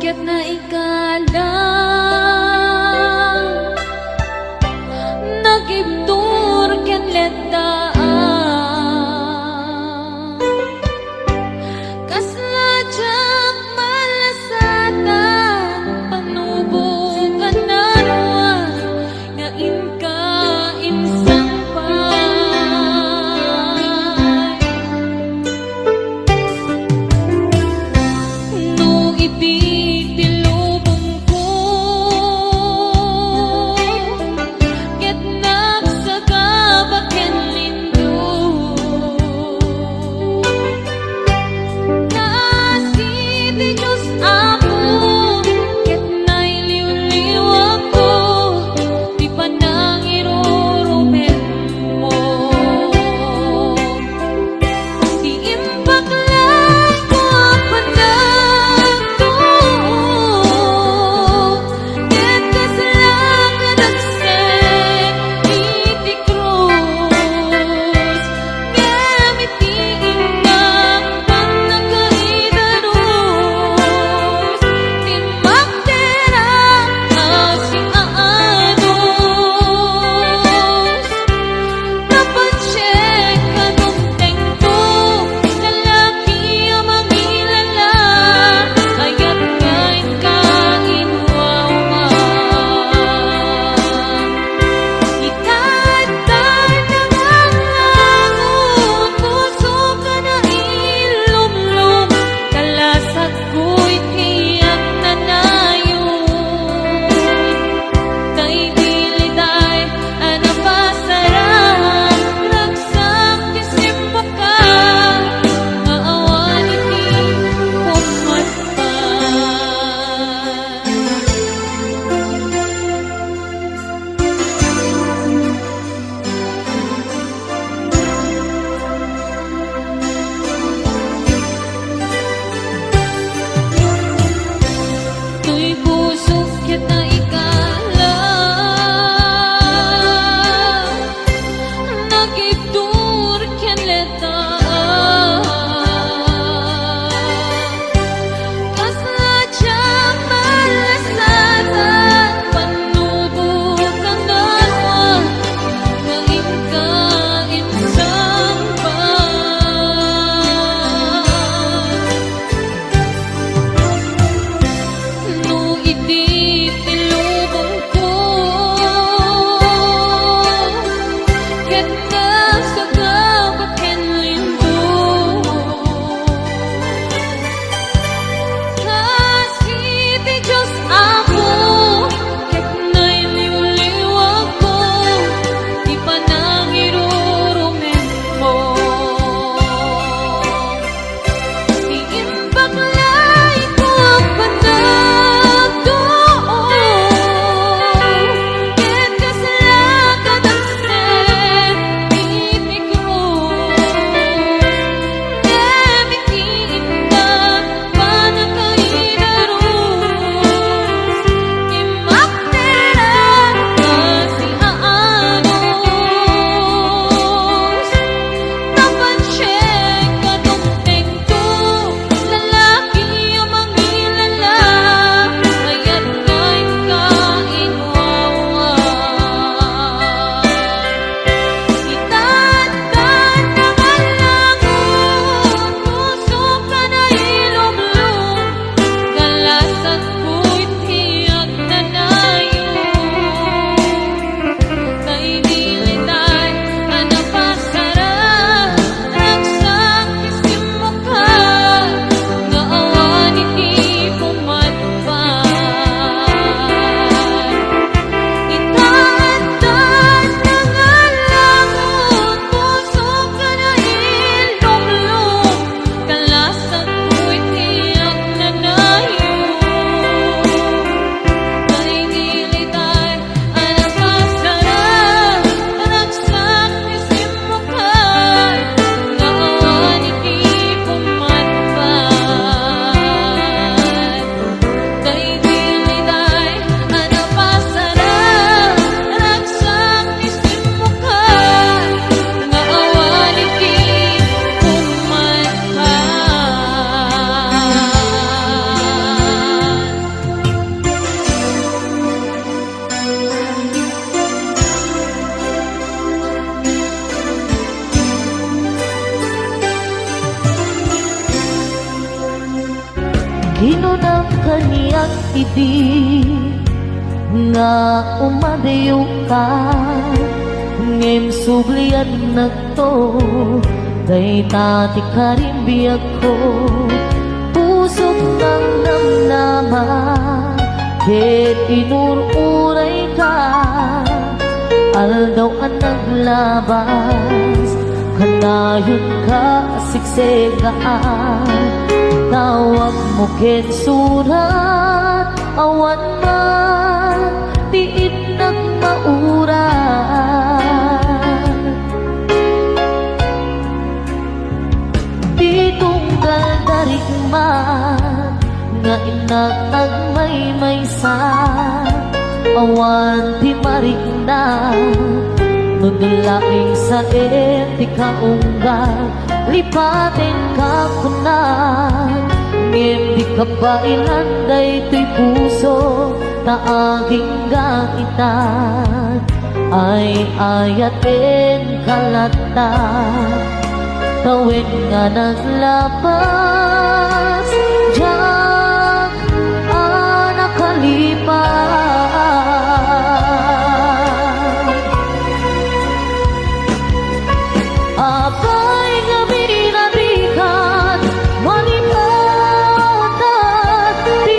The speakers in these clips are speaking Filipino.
Porket na ikalang nagibtur ken letdaan, kasla jak malasatan panubukan naruan nga inka insang no ibig tilubong Hinunang kaniyang idi nga umadayo ka ngem sublian na to day tati karimbiyag ko pusok ng namnaman ket inururay ka aldaw ang naglabas kanayon ka siksegaan tawag mo ket surat awan man tiit ng mauran di tunggal darig man nga inatag may sa awan di marig na nudulaing sa eti kaunggal lipatin ka kunan ngem di ka ba ilanday to'y puso na aking gaitan ay ayatin kalata tawid nga naglabas diyak nakalipas abay nga binadikan malipatan di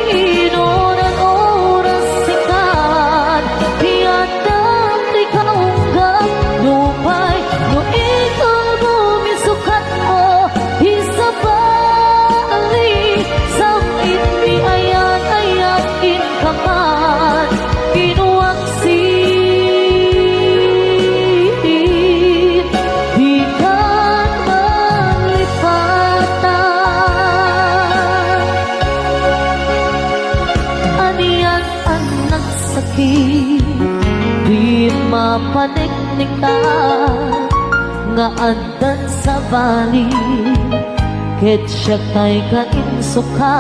inoran oras sikat tiyadam di kaunggap lupay no ikaw bumisukat mo isabali samit mi ayan ayakin kaman kinuwaksin di kan malipatan aniyan ang nagsakit di mapaniknik ka nga andan sa bali ket siya kay kainsuka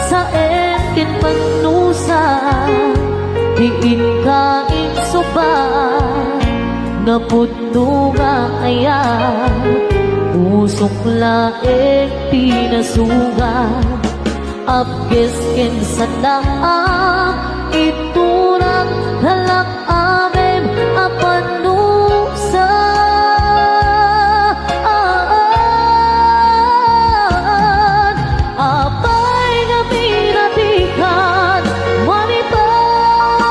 sa etin pagnusa diin ka insuba nga pudno nga ayan usok laeng pinasugan abges ken sa daang iturang halak amen apanusa abay nga pinatikan malipatan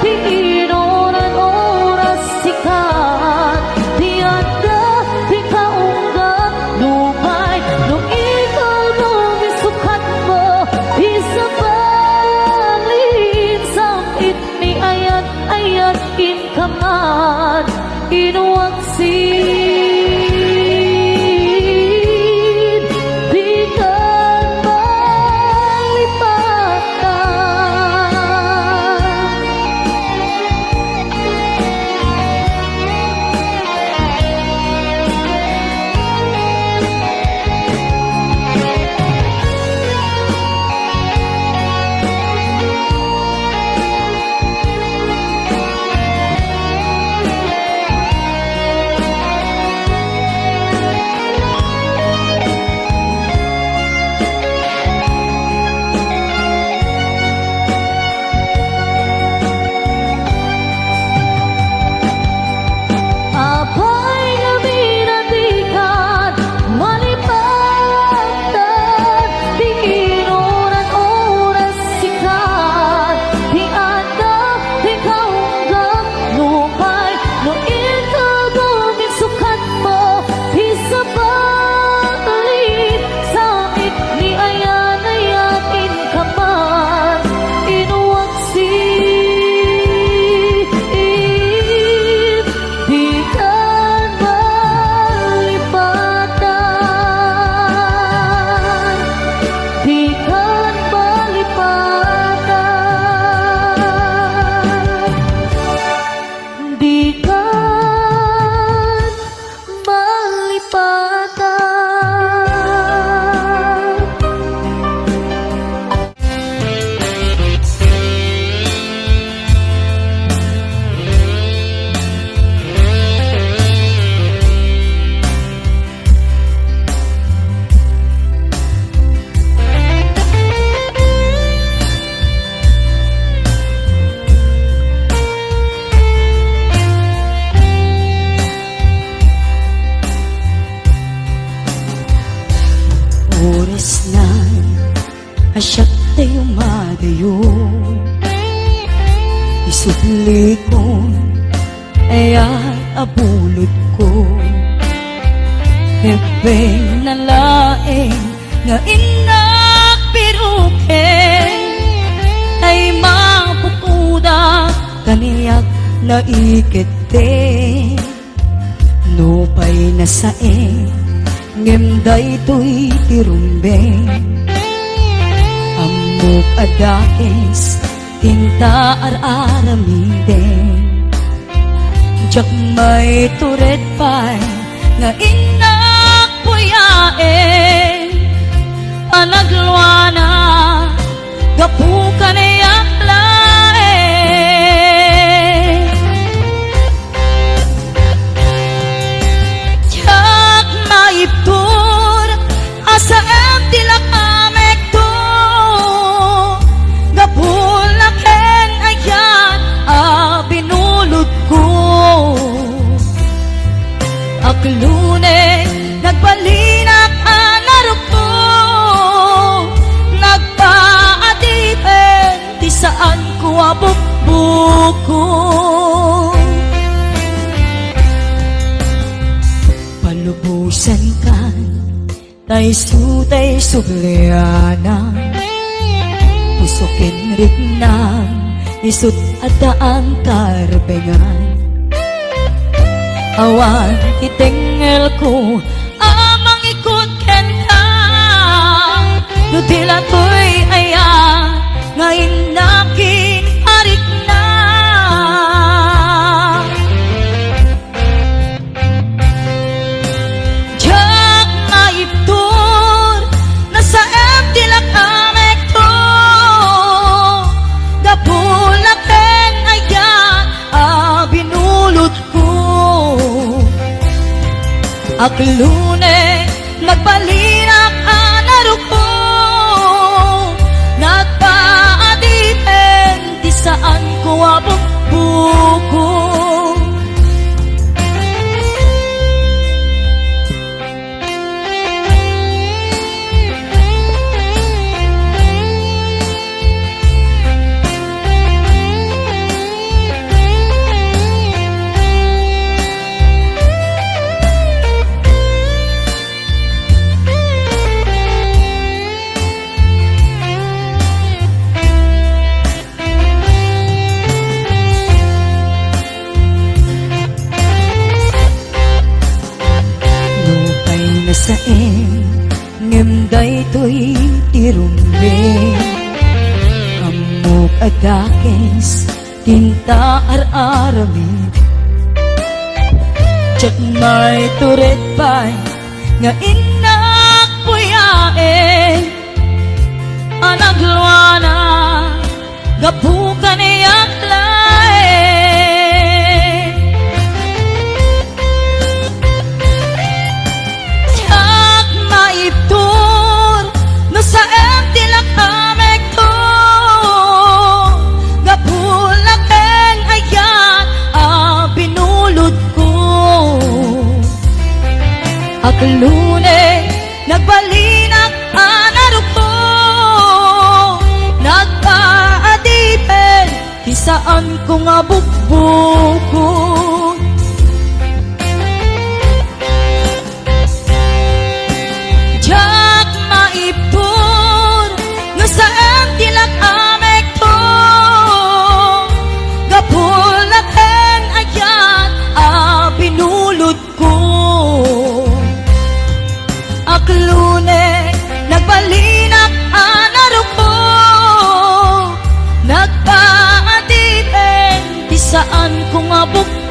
di inoran oras sikat tiyanda di kaunggat lupay nung ikaw lumisukat mo isabalin samit ni ayan isnan asyak tayo madayo isudli ko ayat abulod ko hepeng nalaeng nga inak piruken ay mapukuda kaniyak na ikete nupay na saeng ngemday to'y tirumbeng amok adakes tinta ar-aramideng jak may turet pa'y nga inak puyaeng panagluana gapukan iyak laeng jak maiptur asa em tilakamek to gapulaken ayan binulod ko aklune nagbalinak anarok ko nagpaadipen di saan ko abukbuko palubusan kan tay subliana pusokin rignang isut adaan karbengan awan itengel ko amang ikot ken ka nutila to'y aya ngayon nakin harik na jak maiptur nasa em tilak amek to gapulaken ayan binulot ko aklune magbalinak anarok ko nagpaadipen di saan ko abukbuko saeng ngemday to'y tirumbeng amok adakes tinta ar-aramid tsak may turet pa'y nga inak puyaeng anagluana gapukan iyak laeng maiptur no sa em tilak amek to gapulaken ayan binulod ko aklune nagbalinak anarok ko nagpaadipen di saan ko nga bukbuko jak maipur no sa em tilak amek to gapulaken ayan binulod ko aklune nagbalinak anarok ko nagpaadipen di saan ko nga bukbuko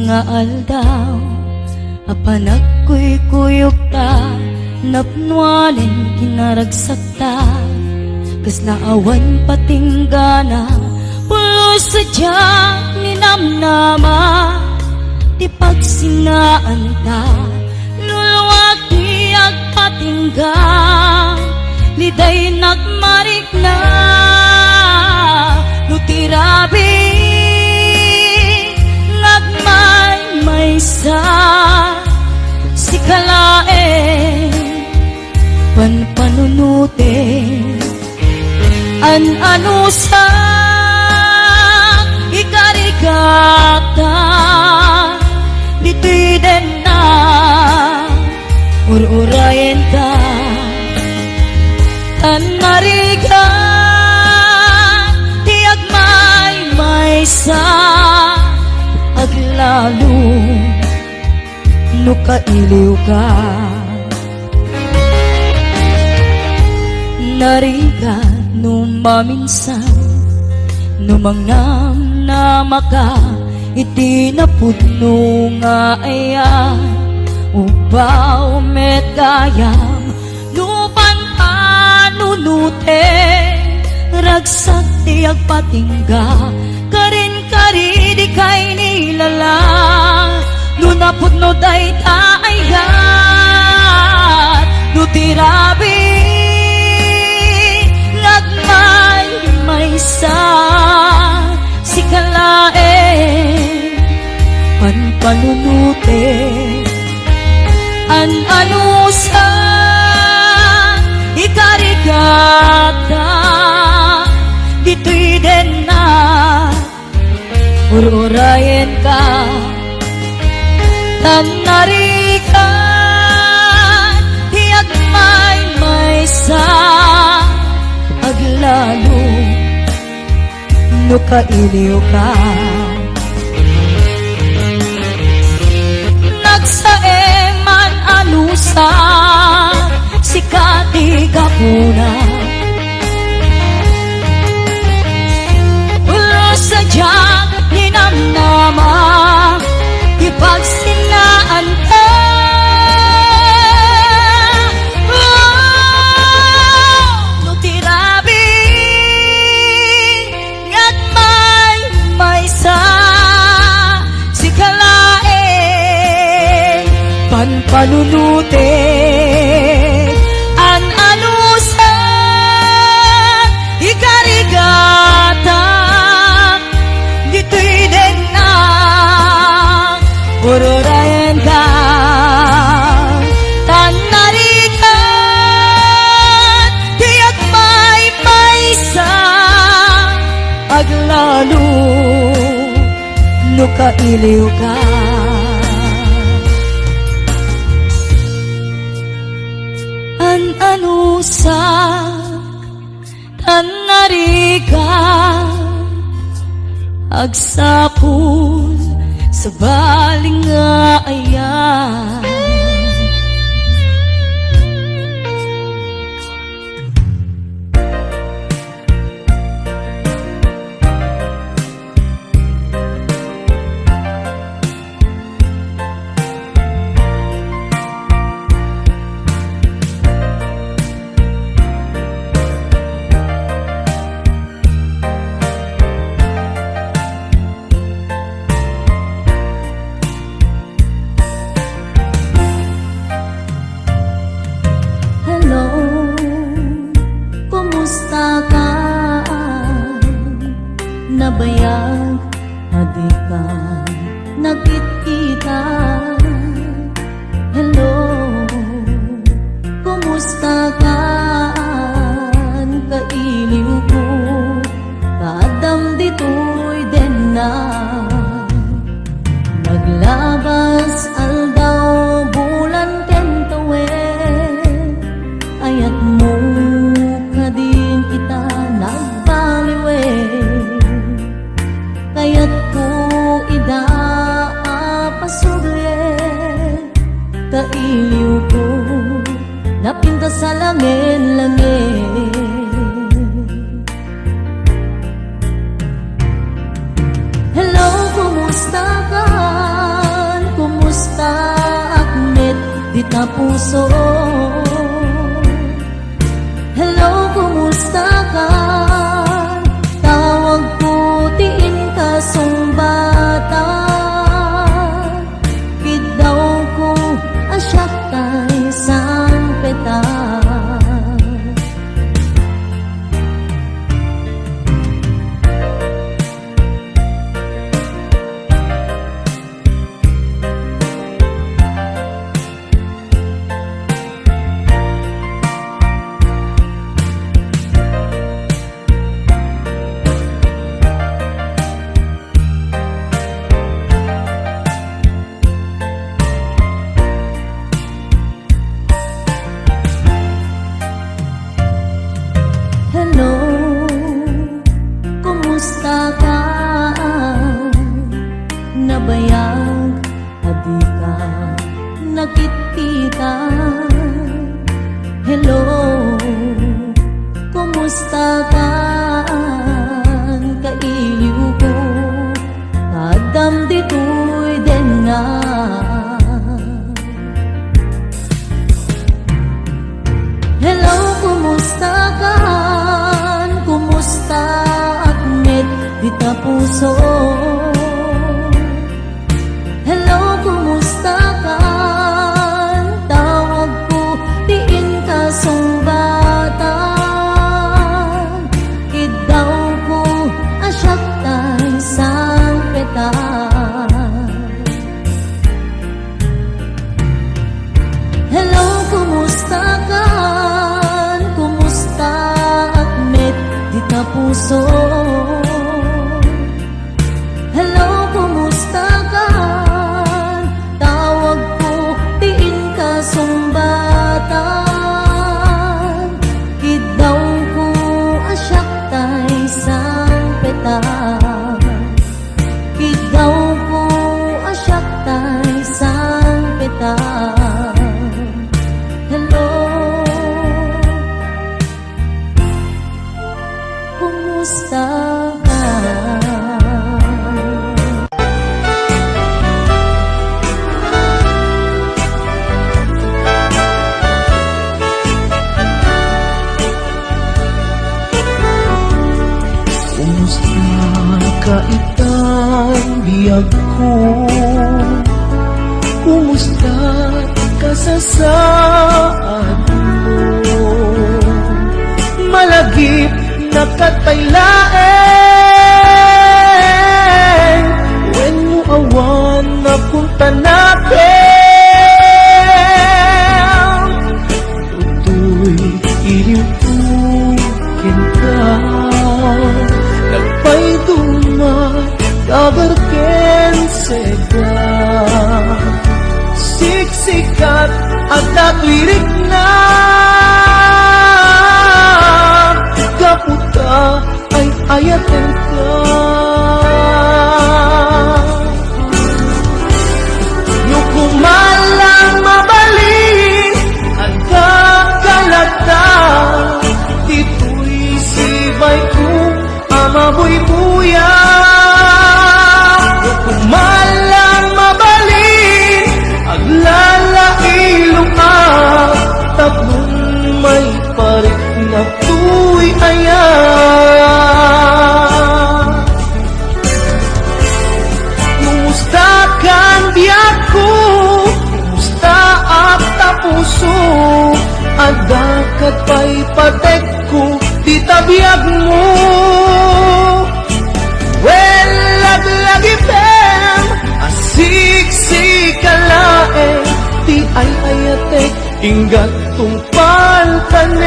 nga aldaw, apanak ko'y kuyok ta, napnualin kinaragsak ta, kas naawan patinggana, pulos sadyang ninamnama, di pagsinaan ta, luluwag di agpatingga, liday nagmarik na, nutirabi, nagmay-maysa, si kalae, panpanunute, an-ano sa ikarigata, dito'y din na, ur-urayen ta, tanariga, tiag may-maysa, aglalo, nukailiw ka. Nariga, numaminsan, numangnam na maka, itinapudno nga aya, ubaw met gayam, nupan panunute, ragsak tiyag patingga, karin-kari di kay nilala, nunapudno day taayat, nutirabi, nagmay-maysa, si kalae, panpanunute, an-ano sa ikarigata, dito'y din na, ur-urayen ka, tanarikan, tiag may-maysa, aglalo, nukailiw ka. Nagsaeman anusa, sikati kapuna, ulo sadyang hinamnama, ipagsinaan ka. Panunute, an-ano sa ikarigata, dito'y din na, ur-urayen ka, tanarikan, tiyak may-maysa, aglalo, nukailiw ka. An-ano sa tanarika, agsapul sa baling nga ayan. Nabayag na di ka nakikita. Hello, kumusta ka? Kailiw ko, kadam dito'y din na. Naglabas aldaw bulan kentawe, ayat mo kading kita nagbaliwe. Kaya't ko ida pasugre, kailiw ko napinta sa langin-langin. Hello, kumusta ka? di ta puso. Hello, kumusta ka? Tawag ko, tiin ka sumbata. Bidaw ko, asyak tay sang peta. Hello, kumusta ka? Nabayag, hadi ka, nakitita. Hello, kumusta ka? Kailiw ko, kadam dito'y din na. Hello, kumusta ka? Kumusta at met di ta puso? Hello, kumusta ka? Tawag ko, tiin ka sumbatan. Idaw ko, asyak tay sang peta. Hello, kumusta ka? Kumusta at met di ta puso? Hello, kumusta ka? Tawag ko, tiin ka sumbatan. Idaw ko, asyak tay sang peta. Idaw ko, asyak tay sang peta. Hello, kumusta ka? Kumusta ka itang biyag ko? Kumusta ka sa saad mo? Malagip na kataylaeng when mo awan na punta natin. Tutoy iliwukin ka, nagpay dumat kabarken sega. Siksikat at naklirik na kaputa ay ayaten ka. Nukumalang mabalik ang kakalata. Dito'y sibay ko amabuy-buya. Nukumalang mabalik ang lalailong tatlong may parik na tu'y ayan. Kumusta kang biyak ko? Kumusta at tapuso? Adakat pa'y patek ko, di tabiyag mo. Well, laglagipem, asiksik-kalaeng, di ay ayatek, inggat tungpal tanem.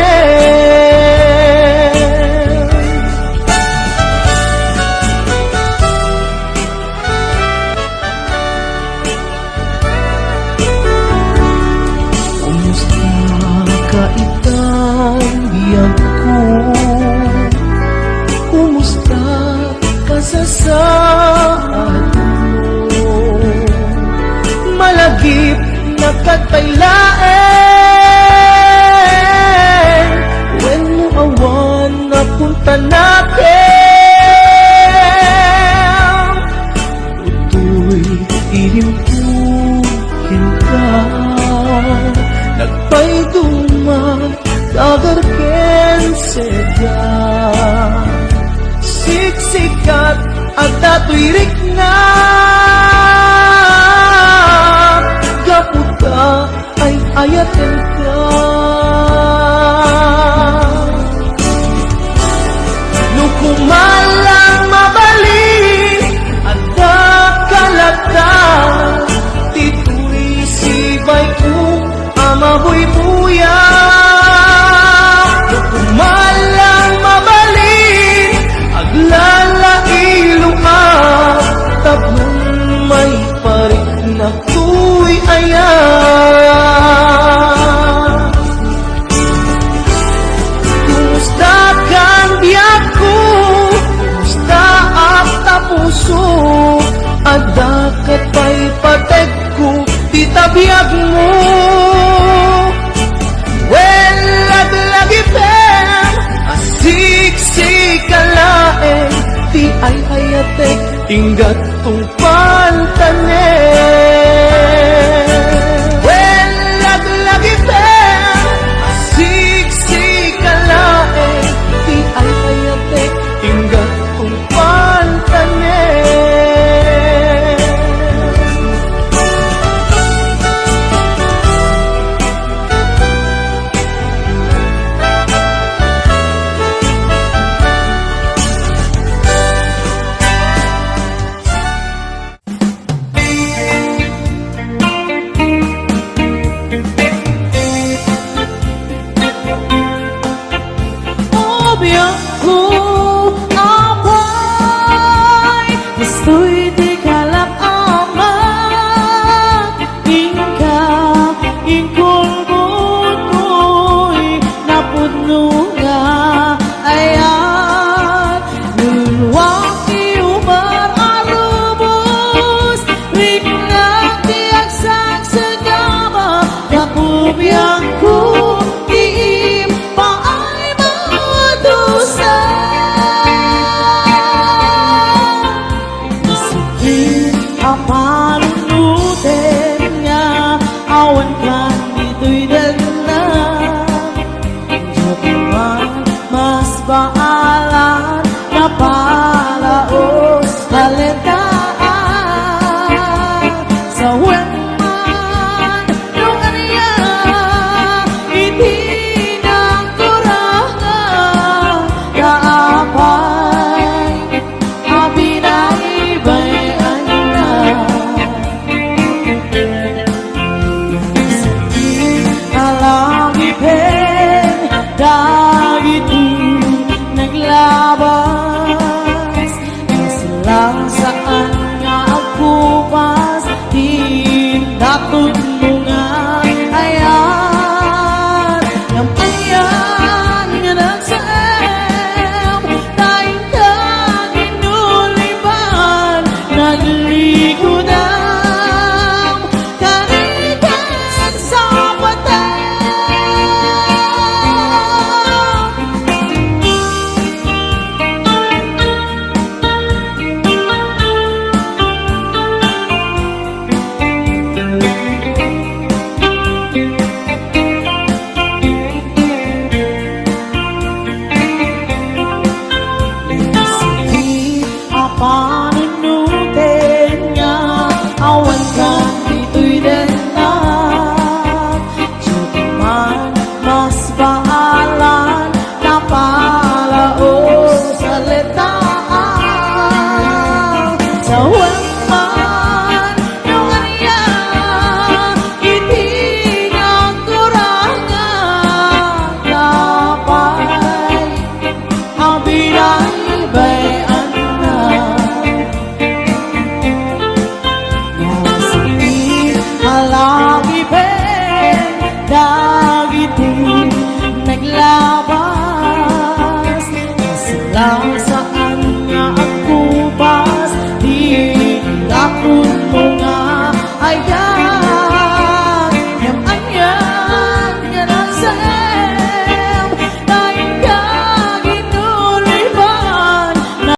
Kumusta ka itang biyag ko? Kumusta ka sa saad mo? Malagip na kataylaeng when mo awan na punta natin. Tutoy ilimpukin ka, at datuirik na gaputa ay ayaten ka. Nukumalang mabalik at dakalata tituloy sibay ko amaboy buya. Nukumalang mabalik aglalailo tapos may parik na tuy ayan. Kumusta kang biyak ko, kumusta ang tapuso, at dakat pa'y patek ko, di tabiyag mo. Well, lagi pen, asik-sik kalaeng, di ay ayatek, tinggat tong pantanen. Well, lagi pen, asik-sik kalaeng, di ay ayatek, tinggat tong pantanen. Biyak ko abay, gusto'y di kalap amat. Ingka, ingkulbot ko'y napuno nga ayan. Nulwak iumar arubos, rinang tiagsak sa gama. Kapubiyak ko, iim paay madusa. Ang panunutin nga awan kan dito'y dalang. Diyan mas baalan na palaos balitaan sa wengman nung aniya itinang kurangan kaapay abinay-bay alam ipin dagiti naglabas silang saan nga agpupas di datud mo nga ayan ng ayan nga nagsaem tayong kaginulipan naglikudan kanikan sa patay. Sige, panunutin nga awan kan dito'y denat. Diyan man mas baalan na palaos sa letaan sa wengman nung aniya itinang kurangan kapay ang binay-bayan na. Nasipin alam ipin dagiti naglabas silang saan nga agpupas di lakon mo nga ayan.